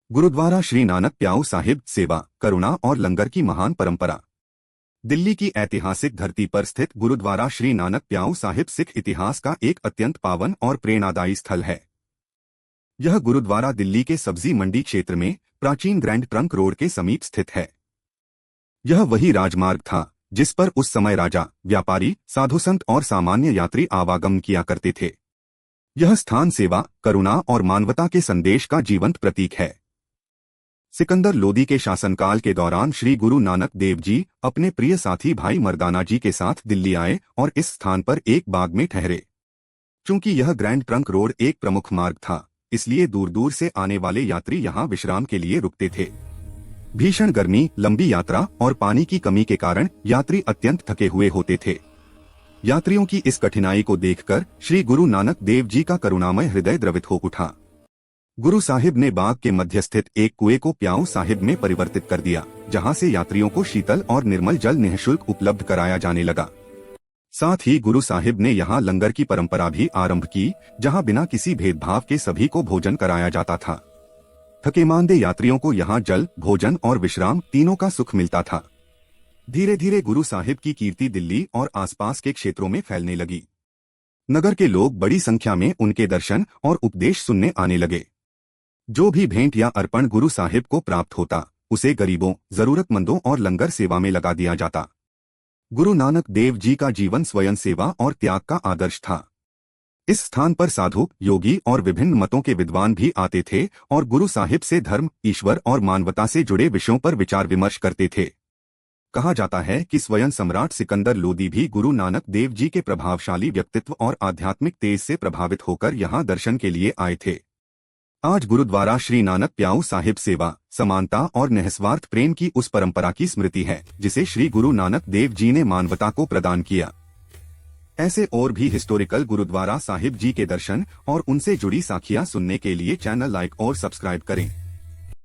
गुरुद्वारा श्री नानक प्याऊ साहिब सेवा, करुणा और लंगर की महान परंपरा। दिल्ली की ऐतिहासिक धरती पर स्थित गुरुद्वारा श्री नानक प्याऊ साहिब सिख इतिहास का एक अत्यंत पावन और प्रेरणादायी स्थल है। यह गुरुद्वारा दिल्ली के सब्जी मंडी क्षेत्र में प्राचीन ग्रैंड ट्रंक रोड के समीप स्थित है। यह वही राजमार्ग था जिस पर उस समय राजा, व्यापारी, साधु संत और सामान्य यात्री आवागमन किया करते थे। यह स्थान सेवा, करुणा और मानवता के संदेश का जीवंत प्रतीक है। सिकंदर लोदी के शासनकाल के दौरान श्री गुरु नानक देव जी अपने प्रिय साथी भाई मर्दाना जी के साथ दिल्ली आए और इस स्थान पर एक बाग में ठहरे। चूंकि यह ग्रैंड ट्रंक रोड एक प्रमुख मार्ग था, इसलिए दूर दूर से आने वाले यात्री यहां विश्राम के लिए रुकते थे। भीषण गर्मी, लंबी यात्रा और पानी की कमी के कारण यात्री अत्यंत थके हुए होते थे। यात्रियों की इस कठिनाई को देखकर श्री गुरु नानक देव जी का करुणामय हृदय द्रवित हो उठा। गुरु साहिब ने बाग के मध्य स्थित एक कुएं को प्याऊ साहिब में परिवर्तित कर दिया, जहां से यात्रियों को शीतल और निर्मल जल निःशुल्क उपलब्ध कराया जाने लगा। साथ ही गुरु साहिब ने यहां लंगर की परंपरा भी आरंभ की, जहां बिना किसी भेदभाव के सभी को भोजन कराया जाता था। थकेमांदे यात्रियों को यहां जल, भोजन और विश्राम तीनों का सुख मिलता था। धीरे धीरे गुरु साहिब की कीर्ति दिल्ली और आसपास के क्षेत्रों में फैलने लगी। नगर के लोग बड़ी संख्या में उनके दर्शन और उपदेश सुनने आने लगे। जो भी भेंट या अर्पण गुरु साहिब को प्राप्त होता, उसे गरीबों, जरूरतमंदों और लंगर सेवा में लगा दिया जाता। गुरु नानक देव जी का जीवन स्वयं सेवा और त्याग का आदर्श था। इस स्थान पर साधु, योगी और विभिन्न मतों के विद्वान भी आते थे और गुरु साहिब से धर्म, ईश्वर और मानवता से जुड़े विषयों पर विचार विमर्श करते थे। कहा जाता है कि स्वयं सम्राट सिकंदर लोदी भी गुरु नानक देव जी के प्रभावशाली व्यक्तित्व और आध्यात्मिक तेज से प्रभावित होकर यहां दर्शन के लिए आए थे। आज गुरुद्वारा श्री नानक प्याऊ साहिब सेवा, समानता और निस्वार्थ प्रेम की उस परंपरा की स्मृति है जिसे श्री गुरु नानक देव जी ने मानवता को प्रदान किया। ऐसे और भी हिस्टोरिकल गुरुद्वारा साहिब जी के दर्शन और उनसे जुड़ी साखियां सुनने के लिए चैनल लाइक और सब्सक्राइब करें।